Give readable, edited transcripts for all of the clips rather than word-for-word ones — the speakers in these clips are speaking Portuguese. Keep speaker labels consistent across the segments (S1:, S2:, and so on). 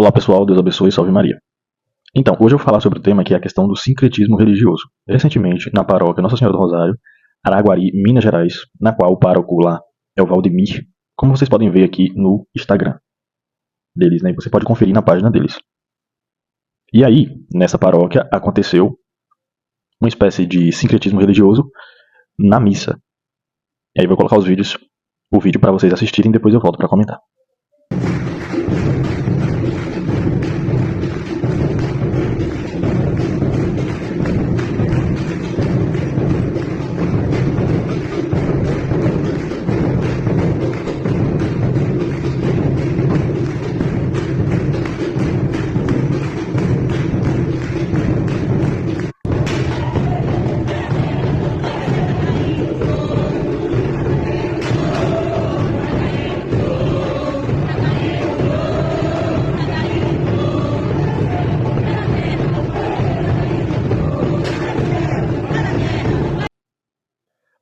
S1: Olá pessoal, Deus abençoe e salve Maria. Então, hoje eu vou falar sobre o tema que é a questão do sincretismo religioso. Recentemente, na paróquia Nossa Senhora do Rosário, Araguari, Minas Gerais, na qual o pároco lá é o Valdemir, como vocês podem ver aqui no Instagram deles, né? Você pode conferir na página deles. E aí, nessa paróquia, aconteceu uma espécie de sincretismo religioso na missa. E aí eu vou colocar o vídeo para vocês assistirem e depois eu volto para comentar.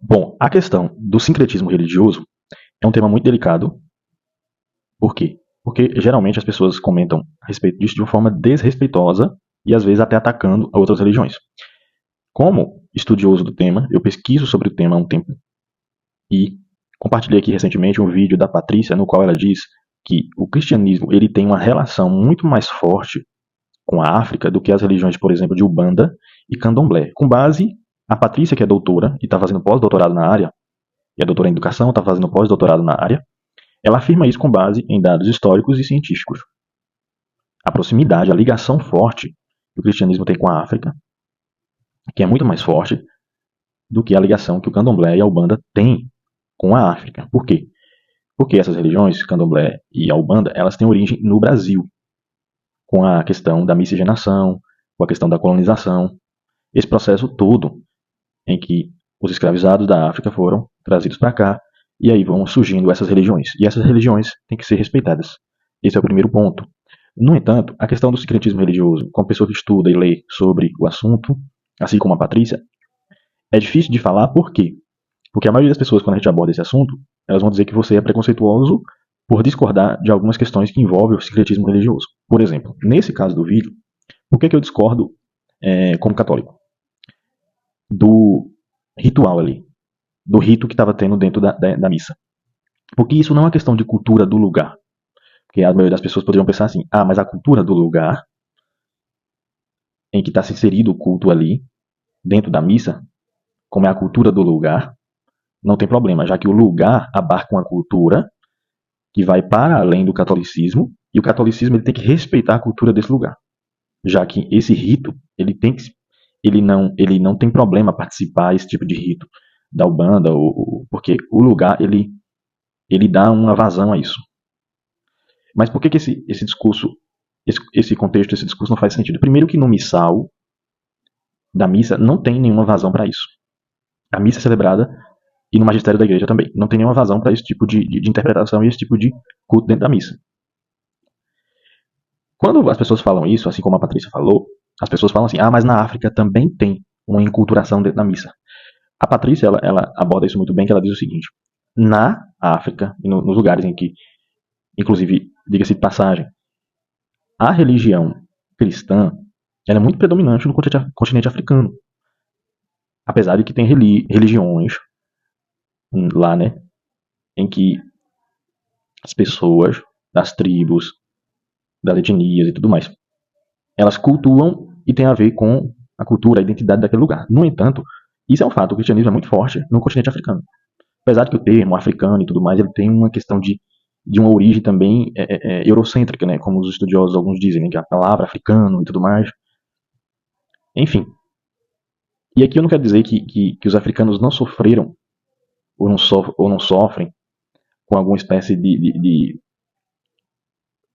S1: Bom, a questão do sincretismo religioso é um tema muito delicado. Por quê? Porque geralmente as pessoas comentam a respeito disso de uma forma desrespeitosa e às vezes até atacando a outras religiões. Como estudioso do tema, eu pesquiso sobre o tema há um tempo e compartilhei aqui recentemente um vídeo da Patrícia no qual ela diz que o cristianismo ele tem uma relação muito mais forte com a África do que as religiões, por exemplo, de Umbanda e Candomblé. Com base, a Patrícia, que é doutora e está fazendo pós-doutorado na área, e é doutora em educação, está fazendo pós-doutorado na área, ela afirma isso com base em dados históricos e científicos. A proximidade, a ligação forte que o cristianismo tem com a África, que é muito mais forte do que a ligação que o Candomblé e a Umbanda têm com a África. Por quê? Porque essas religiões, Candomblé e a Umbanda, elas têm origem no Brasil, com a questão da miscigenação, com a questão da colonização, esse processo todo em que os escravizados da África foram trazidos para cá, e aí vão surgindo essas religiões. E essas religiões têm que ser respeitadas. Esse é o primeiro ponto. No entanto, a questão do sincretismo religioso, como pessoa que estuda e lê sobre o assunto, assim como a Patrícia, é difícil de falar. Por quê? Porque a maioria das pessoas, quando a gente aborda esse assunto, elas vão dizer que você é preconceituoso por discordar de algumas questões que envolvem o sincretismo religioso. Por exemplo, nesse caso do vídeo, por que eu discordo como católico? Do ritual ali, do rito que estava tendo dentro da missa. Porque isso não é uma questão de cultura do lugar. Porque a maioria das pessoas poderiam pensar assim, mas a cultura do lugar em que está se inserido o culto ali, dentro da missa, como é a cultura do lugar, não tem problema, já que o lugar abarca uma cultura que vai para além do catolicismo, e o catolicismo ele tem que respeitar a cultura desse lugar. Já que esse rito, ele não tem problema participar desse tipo de rito da Umbanda, porque o lugar ele dá uma vazão a isso. Mas por que esse discurso, esse contexto, esse discurso não faz sentido? Primeiro que no missal da missa não tem nenhuma vazão para isso. A missa é celebrada, e no magistério da igreja também, não tem nenhuma vazão para esse tipo de interpretação e esse tipo de culto dentro da missa. Quando as pessoas falam isso, assim como a Patrícia falou, as pessoas falam assim, mas na África também tem uma enculturação dentro da missa. A Patrícia, ela aborda isso muito bem, que ela diz o seguinte, na África, e nos lugares em que, inclusive, diga-se de passagem, a religião cristã ela é muito predominante no continente africano. Apesar de que tem religiões lá, né, em que as pessoas das tribos, das etnias e tudo mais, elas cultuam e tem a ver com a cultura, a identidade daquele lugar. No entanto, isso é um fato, o cristianismo é muito forte no continente africano. Apesar de que o termo africano e tudo mais, ele tem uma questão de uma origem também eurocêntrica, né, como os estudiosos alguns dizem, né, que a palavra africano e tudo mais. Enfim. E aqui eu não quero dizer que os africanos não sofreram ou não sofrem com alguma espécie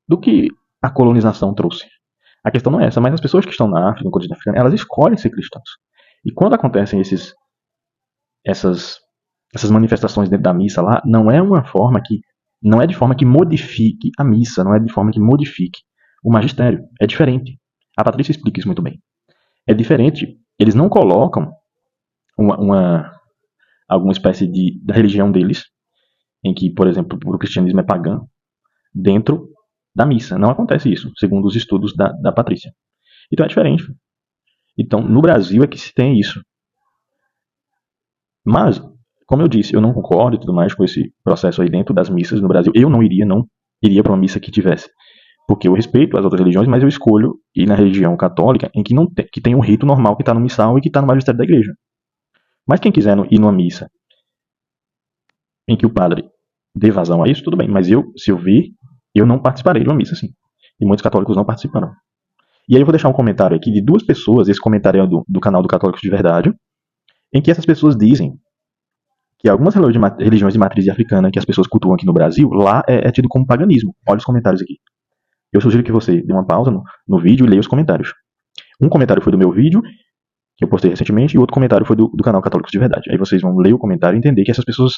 S1: do que a colonização trouxe. A questão não é essa, mas as pessoas que estão na África, no continente africano, elas escolhem ser cristãos. E quando acontecem essas manifestações dentro da missa lá, não é de forma que modifique a missa, não é de forma que modifique o magistério. É diferente. A Patrícia explica isso muito bem. É diferente. Eles não colocam alguma espécie da religião deles, em que, por exemplo, o cristianismo é pagão, dentro da missa. Não acontece isso, segundo os estudos da Patrícia. Então é diferente. Então, no Brasil é que se tem isso. Mas, como eu disse, eu não concordo e tudo mais com esse processo aí dentro das missas no Brasil. Eu não iria para uma missa que tivesse. Porque eu respeito as outras religiões, mas eu escolho ir na religião católica em que, não tem, que tem um rito normal que está no missal e que está no magistério da igreja. Mas quem quiser ir numa missa em que o padre dê vazão a isso, tudo bem. Mas eu, se eu vir, eu não participarei de uma missa assim. E muitos católicos não participaram. E aí eu vou deixar um comentário aqui de duas pessoas, esse comentário é do canal do Católicos de Verdade, em que essas pessoas dizem que algumas religiões de matriz africana que as pessoas cultuam aqui no Brasil, lá é tido como paganismo. Olha os comentários aqui. Eu sugiro que você dê uma pausa no vídeo e leia os comentários. Um comentário foi do meu vídeo, que eu postei recentemente, e outro comentário foi do canal Católicos de Verdade. Aí vocês vão ler o comentário e entender que essas pessoas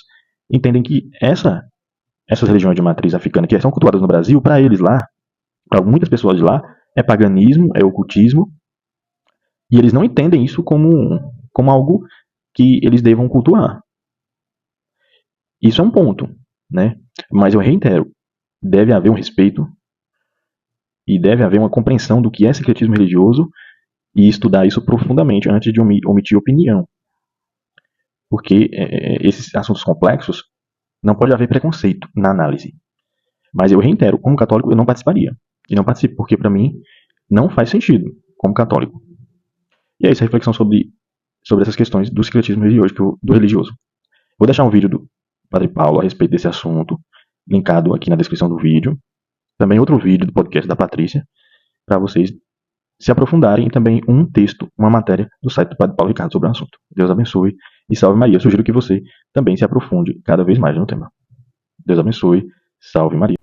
S1: entendem que essas religiões de matriz africana que são cultuadas no Brasil, para eles lá, para muitas pessoas de lá, é paganismo, é ocultismo, e eles não entendem isso como algo que eles devam cultuar. Isso é um ponto, né? Mas eu reitero, deve haver um respeito e deve haver uma compreensão do que é secretismo religioso e estudar isso profundamente antes de omitir opinião. Porque esses assuntos complexos não pode haver preconceito na análise. Mas eu reitero, como católico eu não participaria. E não participo porque para mim não faz sentido como católico. E é essa reflexão sobre essas questões do secretismo religioso. Vou deixar um vídeo do Padre Paulo a respeito desse assunto, linkado aqui na descrição do vídeo. Também outro vídeo do podcast da Patrícia, para vocês se aprofundarem, e também um texto, uma matéria do site do Padre Paulo Ricardo sobre o assunto. Deus abençoe e salve Maria. Eu sugiro que você também se aprofunde cada vez mais no tema. Deus abençoe, salve Maria.